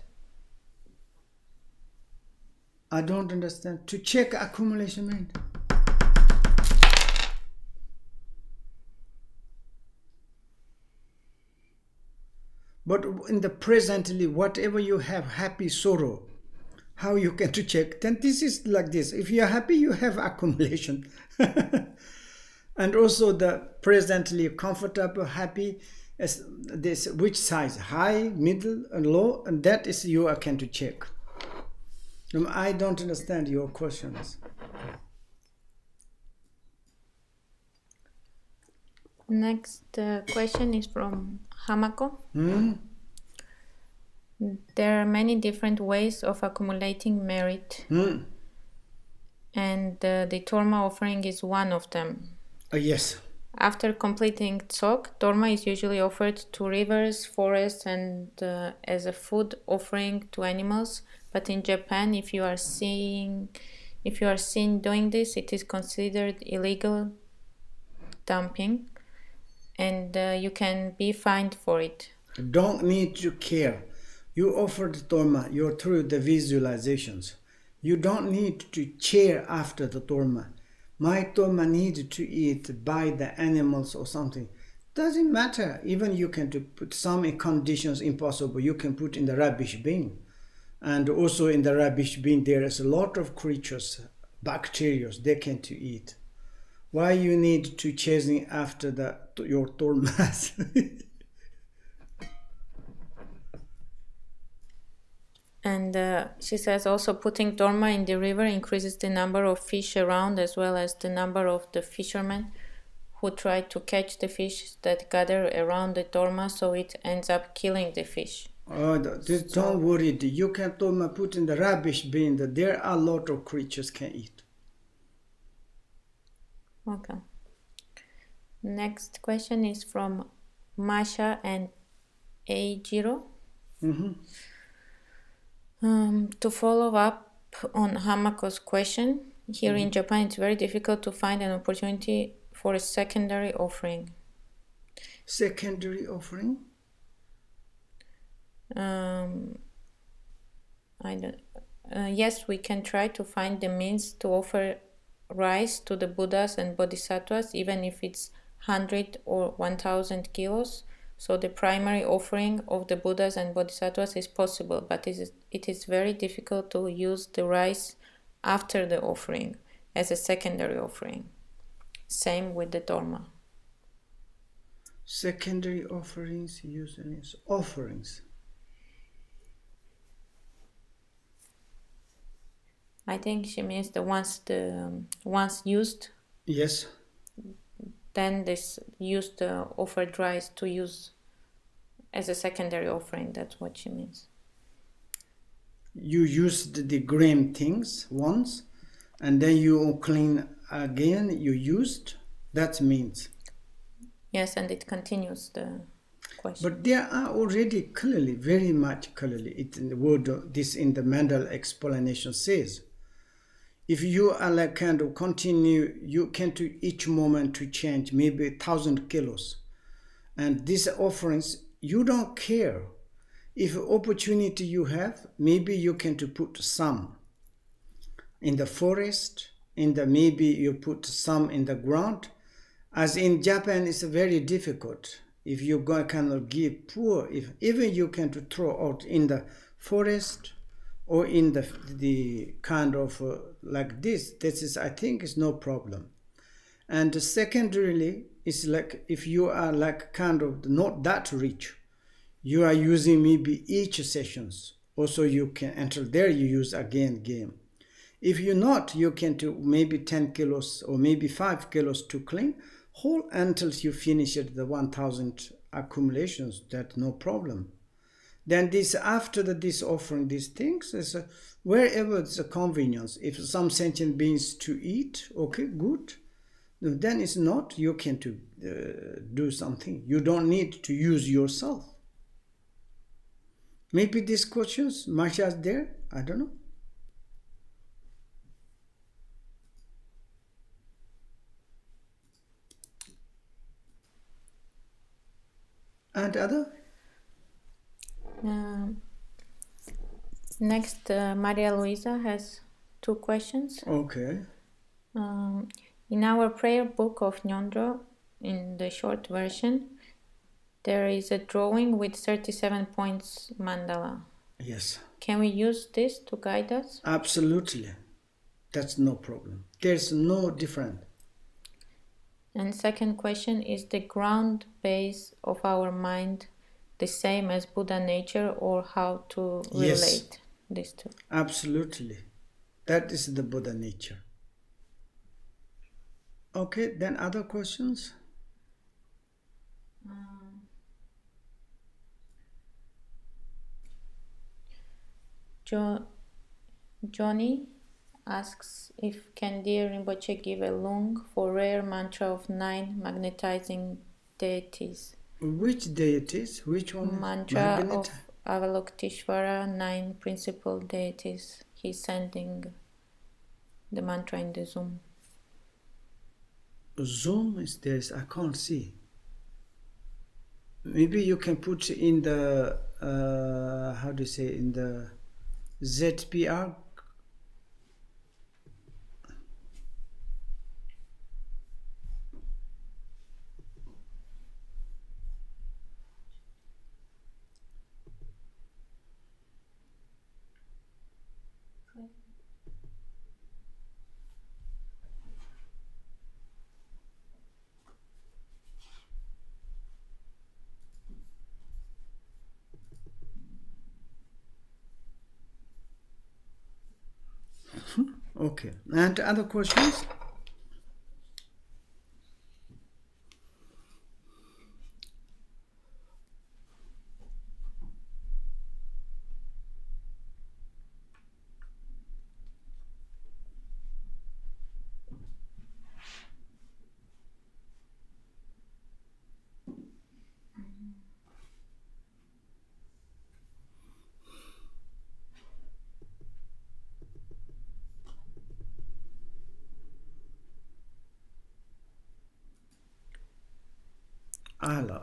I don't understand. To check accumulation merit. But in the presently, whatever you have, happy, sorrow, how you can to check? Then this is like this. If you are happy, you have accumulation. And also the presently comfortable, happy, as this which size, high, middle, and low, and that is you can to check. I don't understand your questions. Next question is from Hamako. There are many different ways of accumulating merit, and the Torma offering is one of them. Yes. After completing Tsok, Torma is usually offered to rivers, forests, and as a food offering to animals. But in Japan, if you are seen doing this, it is considered illegal dumping, and you can be fined for it. Don't need to care. You offered Torma, you're through the visualizations. You don't need to cheer after the Torma. My Torma need to eat by the animals or something. Doesn't matter. Even you can put some conditions impossible. You can put in the rubbish bin. And also in the rubbish bin there is a lot of creatures, bacteria, they can to eat. Why you need to chasing after your Tormas? And she says also putting Torma in the river increases the number of fish around as well as the number of the fishermen who try to catch the fish that gather around the Torma, so it ends up killing the fish. Don't worry, you can Torma put in the rubbish bin, there are a lot of creatures can eat. Okay. Next question is from Masha and Eijiro. To follow up on Hamako's question, here in Japan it's very difficult to find an opportunity for a secondary offering. Secondary offering? Yes, we can try to find the means to offer rice to the Buddhas and Bodhisattvas, even if it's 100 or 1000 kilos. So the primary offering of the Buddhas and Bodhisattvas is possible, but it is very difficult to use the rice after the offering as a secondary offering. Same with the Torma. Secondary offerings used as offerings. I think she means the ones used. Yes. Then this used the offered rice to use as a secondary offering. That's what she means. You used the grain things once, and then you clean again. You used. That means. Yes, and it continues the question. But there are already clearly, very much clearly, it in the word. This in the Mandala explanation says. If you are like kind of continue, you can to each moment to change maybe 1000 kilos. And these offerings, you don't care. If opportunity you have, maybe you can to put some in the forest, maybe you put some in the ground. As in Japan, it's very difficult. If you cannot give poor, if even you can to throw out in the forest, or in the kind of like this is, I think, is no problem. And secondarily, it's like if you are like kind of not that rich, you are using maybe each sessions. Also, you can enter there, you use again game. If you're not, you can do maybe 10 kilos or maybe 5 kilos to clean whole until you finish it, the 1000 accumulations. That no problem. Then this after this offering these things is wherever it's a convenience. If some sentient beings to eat, okay, good. Then it's not. You can to do something. You don't need to use yourself. Maybe these questions, Masha is there, I don't know. And other? Next, Maria Luisa has 2 questions. Okay. In our prayer book of Nyondro, in the short version, there is a drawing with 37 points mandala. Yes. Can we use this to guide us? Absolutely. That's no problem. There's no difference. And second question, is the ground base of our mind the same as Buddha nature, or how to relate these two? Absolutely. That is the Buddha nature. Okay, then other questions? Johnny asks if can dear Rinpoche give a lung for rare mantra of 9 magnetizing deities. Which deities? Which one? Mantra of Avalokiteshvara, 9 principal deities. He's sending the mantra in the Zoom. Zoom is there. I can't see. Maybe you can put in the how do you say, in the ZPR. Okay. And other questions?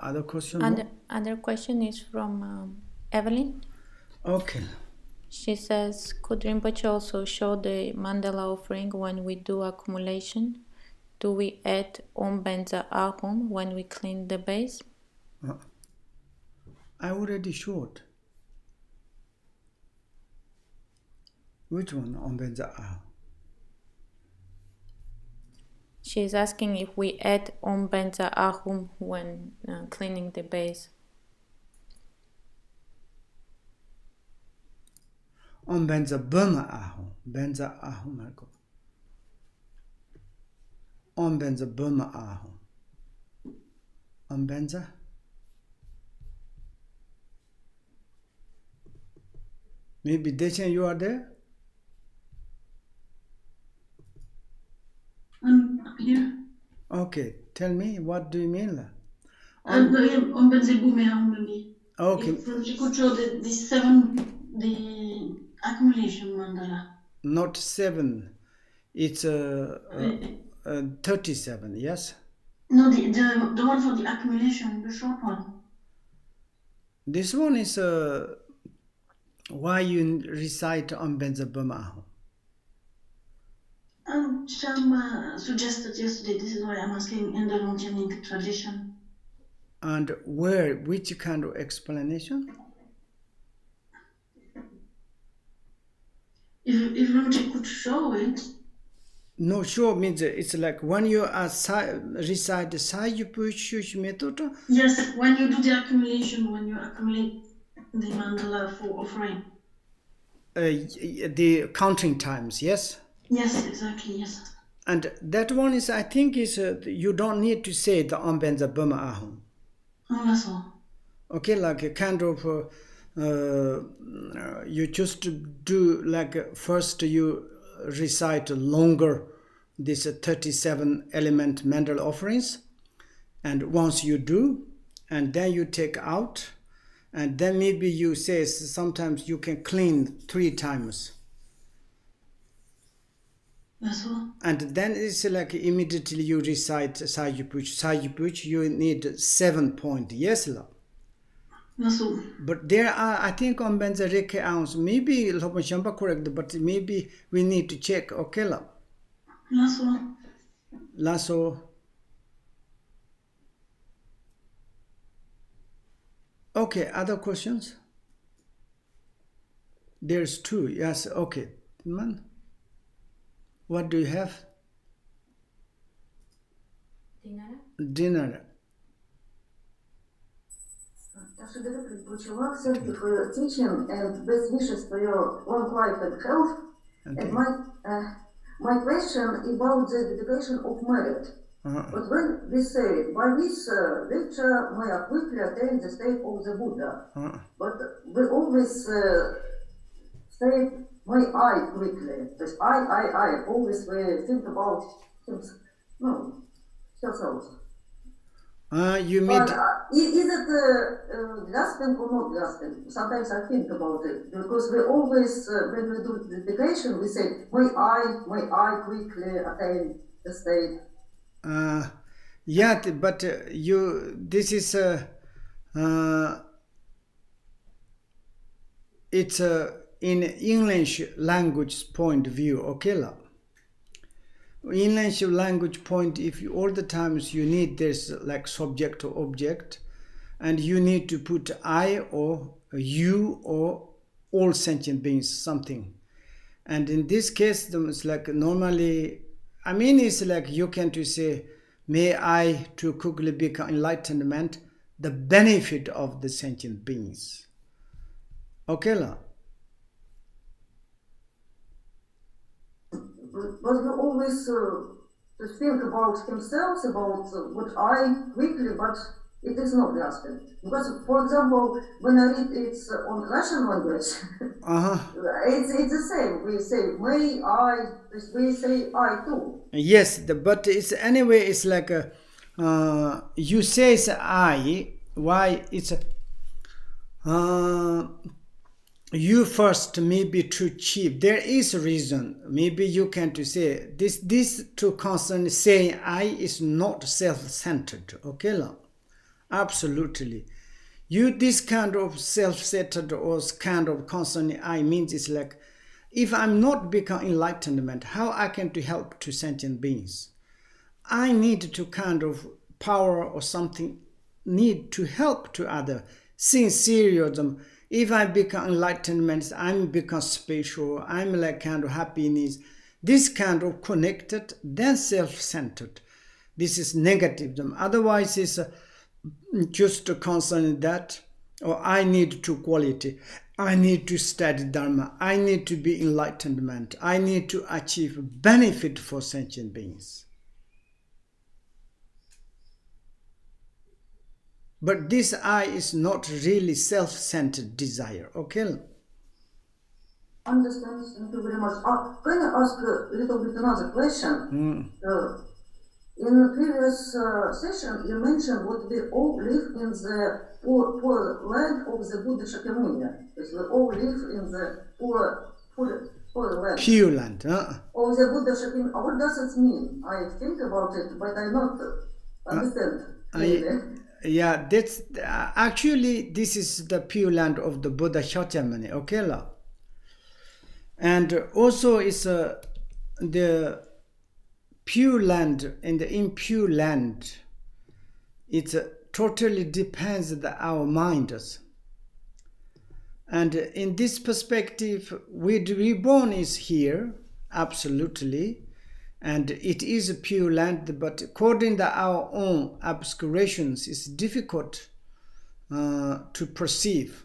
Other question? Other question is from Evelyn. Okay. She says, could Rinpoche also show the mandala offering when we do accumulation? Do we add Om Benza Ahum when we clean the base? I already showed. Which one? Om Benza Ahum. She is asking if we add Om Benza Ahum when cleaning the base. Om Benza Burma Ahum. Benza Ahum. Om Benza Burma Ahum. Om Benza. Maybe Dechen, you are there? I'm here. Okay, tell me, what do you mean? On Benzebu maybe. Okay. If you could show the accumulation mandala. Not 7, it's 37, yes? No, the one for the accumulation, the short one. This one is why you recite Om Benza Burma Ahum. Sham suggested yesterday, this is why I'm asking in the Longevity tradition. And where, which kind of explanation? If Longevity could show it. No, show means it's like when you recite the Sayupu Shush method. Yes, when you do the accumulation, when you accumulate the mandala for offering. The counting times, yes? Yes, exactly, yes. And that one is, I think, is you don't need to say the Om Benza Burma Ahum. Oh, that's all. Okay, like a kind of, you just do like first you recite longer, this 37 element mandala offerings, And once you do, and then you take out, and then maybe you say sometimes you can clean 3 times. And then it's like immediately you recite Sajipuch. Sajipuch, you need 7 points. Yes, love. But there are, I think on Benzareke ounce, maybe Lopashamba correct, but maybe we need to check. Okay, love. Lasso. Okay, other questions? There's 2. Yes, okay. Man, what do you have? Dinner. After the Puchulak thank you for your teaching and best wishes for your long life and health. Okay. And my question about the dedication of merit. But when we say, by this lecture, may I quickly attain the state of the Buddha. But we always say, may I quickly. Because I always think about yourself. You mean... is it grasping or not grasping? Sometimes I think about it. Because we always, when we do dedication, we say, may I quickly attain the state. Yeah, but this is it's in English language point of view, okay, love? English language point, if you, all the times you need this like subject or object, and you need to put I or you or all sentient beings, something. And in this case, it's like normally, I mean, it's like you can to say, may I to quickly become enlightenment, the benefit of the sentient beings. Okay, la? But you always think about himself, about what I quickly, but it is not grasping. Because, for example, when I read it on Russian language, it's the same. We say, may I, we say I too. Yes, but it's anyway, it's like you say I, why it's you first maybe too cheap. There is a reason. Maybe you can to say this to concern saying I is not self-centered. Okay, love? Absolutely. You this kind of self-centered or kind of concerning I means it's like if I'm not become enlightenment, how I can to help to sentient beings? I need to kind of power or something need to help to other. Sincereism. If I become enlightenment, I'm become spiritual, I'm like kind of happiness. This kind of connected, then self-centered. This is negativism. Otherwise, it's just concerning that, or I need to quality. I need to study Dharma. I need to be enlightenment. I need to achieve benefit for sentient beings. But this I is not really self-centered desire, okay? Understand, thank you very much. Can I ask a little bit another question? In the previous session, you mentioned what we all live in the poor land of the Buddha Shakyamuni. We all live in the poor land. Pure land, huh? Of the Buddha Shakyamuni. What does it mean? I think about it, but I don't understand. Yeah, that's actually this is the pure land of the Buddha Shakyamuni, okay, la? And also it's the pure land and the impure land. It totally depends on our minds. And in this perspective, we reborn is here, absolutely. And it is a pure land, but according to our own obscurations, it's difficult to perceive.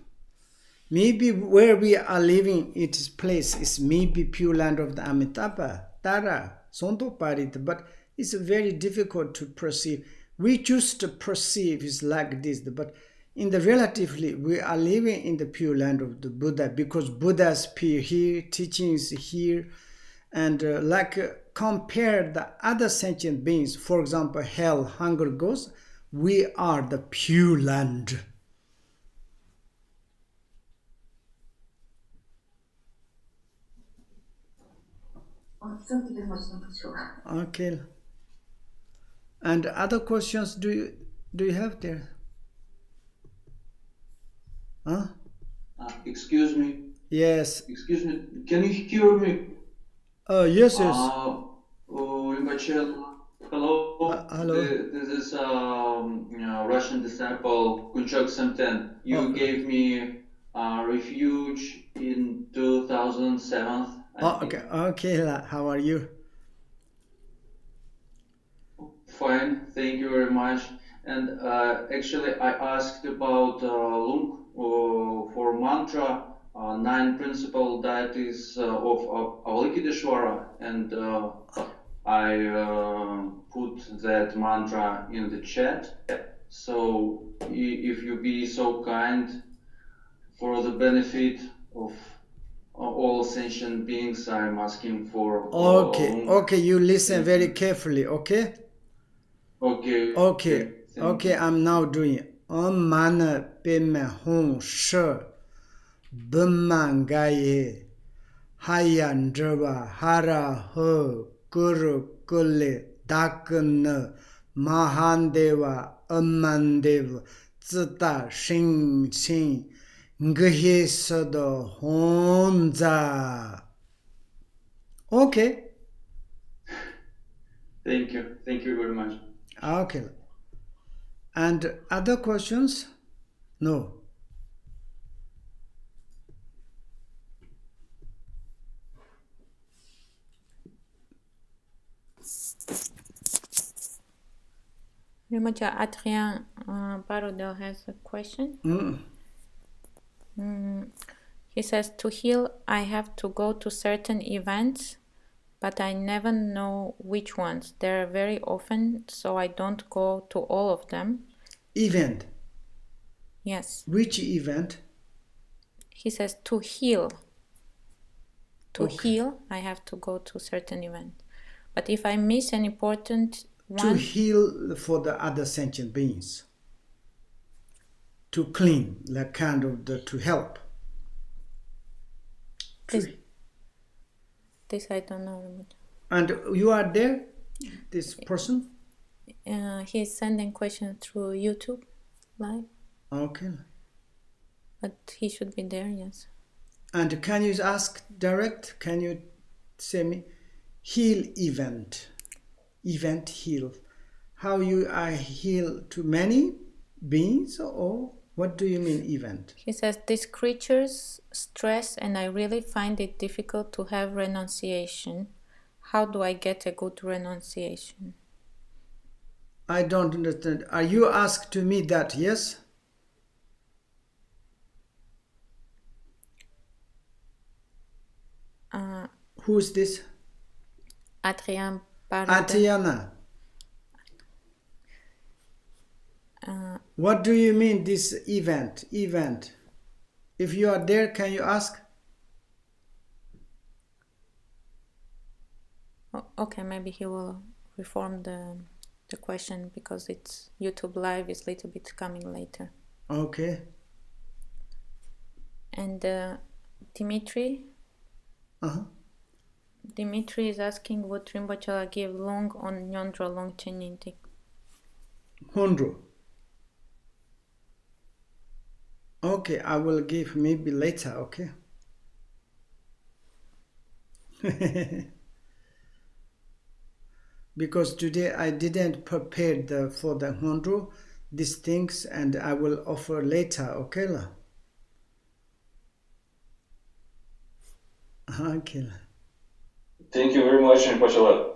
Maybe where we are living, its place is maybe pure land of the Amitabha, Tara, Sonto Parit, but it's very difficult to perceive. We choose to perceive is like this, but in the relatively, we are living in the pure land of the Buddha because Buddha's pure here, teachings here, and compare the other sentient beings, for example, hell, hunger, ghost, We are the pure land. Thank you very much, Rinpoche. Okay. And other questions do you have there? Huh? Excuse me. Yes. Excuse me. Can you hear me? Yes. Rinpoche, hello. Hello. This is Russian disciple Kunchok Semten. You gave me refuge in 2007. Okay. Okay. How are you? Fine, thank you very much. And actually, I asked about Lung for mantra, 9 principal deities of Avalokiteshvara, and I put that mantra in the chat. So, if you be so kind, for the benefit of all sentient beings, I'm asking for Okay. Lung. Okay. You listen very carefully. Okay. Okay. Okay. Okay. I'm now doing it. Om mana peme hong she bummangaye hayandrva hara ho guru kule dakna mahandeva ammandeva zita shin shin nghe sada honza. Okay. Thank you. Thank you very much. Okay. And other questions? No. Rinpoche, Adrien Barodel has a question. He says, to heal, I have to go to certain events, but I never know which ones. They're very often, so I don't go to all of them. Event. Yes. Which event? He says, to heal. To heal, I have to go to certain event. But if I miss an important one... To heal for the other sentient beings. To clean, like kind of to help. This I don't know. And you are there, this person? He's sending questions through YouTube live. Okay. But he should be there, yes. And can you ask direct? Can you say me? Heal event. Event heal. How you I heal to many beings, or what do you mean event? He says, these creatures stress and I really find it difficult to have renunciation. How do I get a good renunciation? I don't understand. Are you asked to me that, yes? Who's this? Adrien Barodel. Atiana. What do you mean this event? Event. If you are there, can you ask? Okay, maybe he will reform the question because it's YouTube live is a little bit coming later. Okay. And Dimitri? Dimitri is asking would Rinpoche give long on Nyondro long Chenintik? Hondro. Okay, I will give maybe later, okay? Because today I didn't prepare for the Hondro these things, and I will offer later, okay? Okay. Thank you very much, Rinpoche.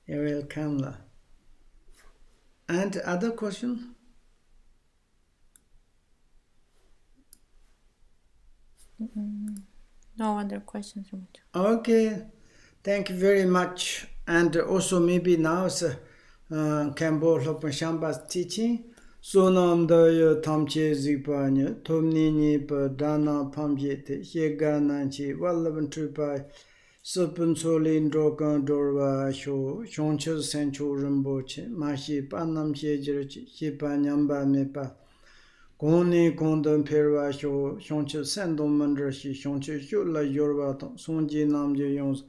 You're welcome. And other question? No other questions. Okay, thank you very much. And also maybe now Kambo Lopan Shamba's teaching. Sonam Daya Tamche Zipanya, Tomnini Per Dana Pamjete, Yega Nanchi, Wallavan Tripai, Supun Solin Drogan Dorwa Sho, Shoncho Sencho Rinpoche, Mashi Panam Shejirchi, Shipa Nyamba Mepa, Goni Kondon Perwa Sho, Shoncho Sendon Mandrashi, Shoncho Shula Yorwa, Sonji Namje Yons,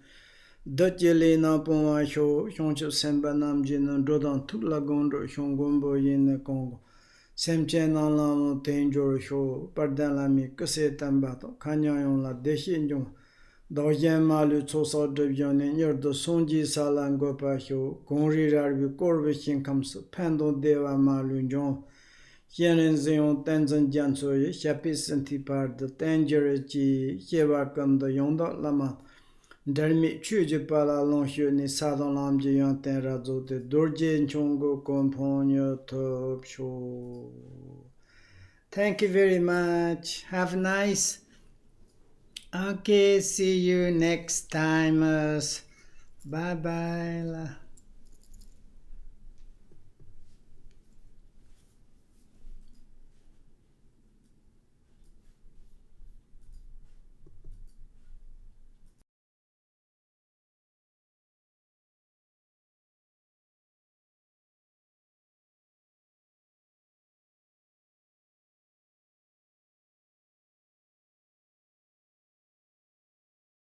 Dutjele Napoma Sho, Shoncho Semba Namje Dodan Tula Gondo, Shongombo Yin Congo. Semche Nalam Tenjor Sho, Pardalami, Kase Tambato, Kanyayon La Deshinjong. Dzogchen Malu Tsosa Drabyonin Yerdo Sonji Salan Gopa Hyo, Gongri Rarbi Korbe Shinkams, Pendon Deva Malu Jong, Hienin Zion Tenzin Jansoye, Shapi Santipar, the Tangere Ji, Hyewakan the Yonda Lama, Dermi Chuji Pala Longshyo Ni Sadon Lamji Yonten Razo, the Dorje Chongo Componyo Top Show. Thank you very much. Have a nice. Okay, see you next time. Bye bye.